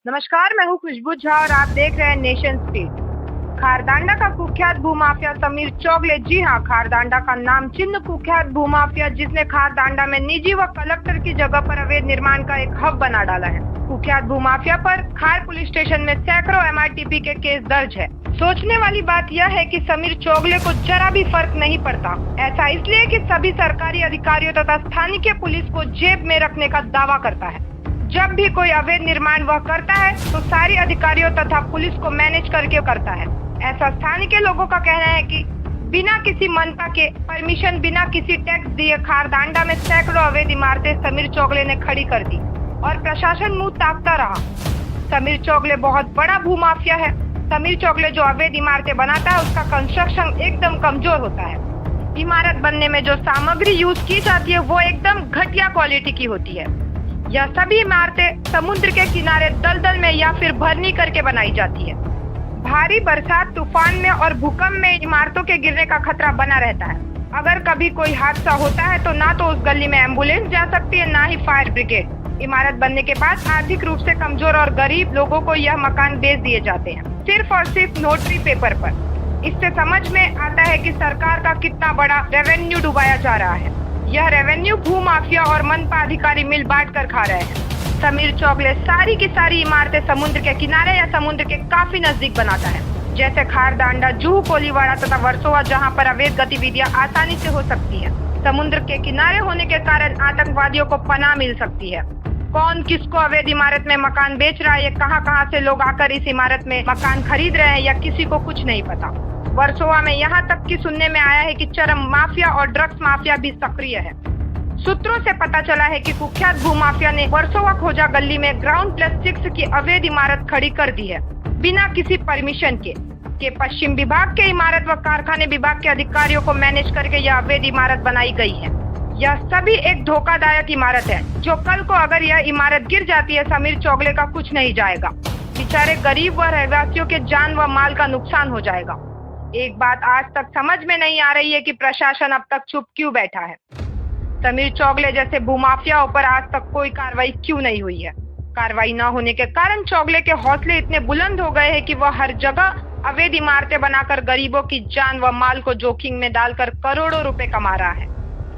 नमस्कार, मैं हूँ खुशबू झा और आप देख रहे हैं नेशन स्पीड। खारदांडा का कुख्यात भूमाफिया समीर चौगले। जी हाँ, खारदांडा का नाम चिन्ह कुख्यात भूमाफिया जिसने खारदांडा में निजी व कलेक्टर की जगह पर अवैध निर्माण का एक हब बना डाला है। कुख्यात भूमाफिया पर खार पुलिस स्टेशन में सैकड़ों MITP के केस दर्ज है। सोचने वाली बात यह है कि समीर चौगले को जरा भी फर्क नहीं पड़ता। ऐसा इसलिए कि सभी सरकारी अधिकारियों तथा स्थानीय पुलिस को जेब में रखने का दावा करता है। जब भी कोई अवैध निर्माण वह करता है तो सारी अधिकारियों तथा पुलिस को मैनेज करके करता है। ऐसा स्थानीय के लोगों का कहना है कि बिना किसी मनपा के परमिशन, बिना किसी टैक्स दिए खारदांडा में सैकड़ों अवैध इमारतें समीर चौगले ने खड़ी कर दी और प्रशासन मुंह ताकता रहा। समीर चौगले बहुत बड़ा भूमाफिया है। समीर चौगले जो अवैध इमारतें बनाता है उसका कंस्ट्रक्शन एकदम कमजोर होता है। इमारत बनने में जो सामग्री यूज की जाती है वो एकदम घटिया क्वालिटी की होती है। यह सभी इमारतें समुद्र के किनारे दलदल में या फिर भरनी करके बनाई जाती है। भारी बरसात, तूफान में और भूकंप में इमारतों के गिरने का खतरा बना रहता है। अगर कभी कोई हादसा होता है तो ना तो उस गली में एम्बुलेंस जा सकती है, ना ही फायर ब्रिगेड। इमारत बनने के बाद आर्थिक रूप से कमजोर और गरीब लोगों को यह मकान बेच दिए जाते हैं, सिर्फ और सिर्फ नोटरी पेपर पर। इससे समझ में आता है कि सरकार का कितना बड़ा रेवेन्यू डुबाया जा रहा है। यह रेवेन्यू भूमाफिया और मनपा अधिकारी मिल बांट कर खा रहे हैं। समीर चौगले सारी की सारी इमारतें समुद्र के किनारे या समुद्र के काफी नजदीक बनाता है, जैसे खारदांडा, जुहू, कोलीवाड़ा तथा वर्सोवा, जहां पर अवैध गतिविधियां आसानी से हो सकती है। समुद्र के किनारे होने के कारण आतंकवादियों को पनाह मिल सकती है। कौन किसको अवैध इमारत में मकान बेच रहा है, ये कहां से लोग आकर इस इमारत में मकान खरीद रहे हैं, या किसी को कुछ नहीं पता। वर्सोवा में यहाँ तक कि सुनने में आया है कि चरम माफिया और ड्रग्स माफिया भी सक्रिय है। सूत्रों से पता चला है कि कुख्यात भूमाफिया ने वर्सोवा खोजा गली में ग्राउंड+6 की अवैध इमारत खड़ी कर दी है, बिना किसी परमिशन के पश्चिम विभाग के इमारत व कारखाने विभाग के अधिकारियों को मैनेज करके यह अवैध इमारत बनाई गई है। यह सभी एक धोखादायक इमारत है, जो कल को अगर यह इमारत गिर जाती है, समीर चौगले का कुछ नहीं जाएगा। बेचारे गरीब व रहवासियों के जान व माल का नुकसान हो जाएगा। एक बात आज तक समझ में नहीं आ रही है कि प्रशासन अब तक चुप क्यों बैठा है। समीर चौगले जैसे भूमाफियाओं पर आज तक कोई कार्रवाई क्यों नहीं हुई है। कार्रवाई न होने के कारण चौगले के हौसले इतने बुलंद हो गए हैं कि वह हर जगह अवैध इमारतें बनाकर गरीबों की जान व माल को जोखिम में डालकर करोड़ों रुपए कमा रहा है।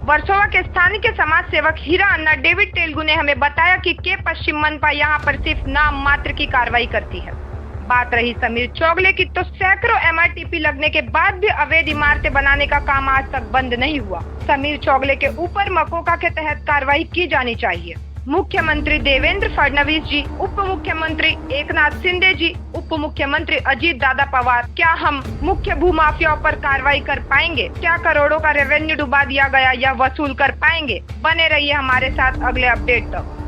वर्सोवा के स्थानीय समाज सेवक हीरा अन्ना डेविड तेलुगु ने हमें बताया कि के पश्चिम मनपा यहाँ पर सिर्फ नाम मात्र की कार्रवाई करती है। बात रही समीर चौगले की, तो सैकड़ों MITP लगने के बाद भी अवैध इमारतें बनाने का काम आज तक बंद नहीं हुआ। समीर चौगले के ऊपर मकोका के तहत कार्रवाई की जानी चाहिए। मुख्यमंत्री देवेंद्र फडणवीस जी, उप मुख्यमंत्री एकनाथ शिंदे जी, उप मुख्यमंत्री अजीत दादा पवार, क्या हम मुख्य भूमाफियाओं पर कार्रवाई कर पाएंगे? क्या करोड़ों का रेवेन्यू डुबा दिया गया या वसूल कर पाएंगे? बने रहिए हमारे साथ अगले अपडेट तक।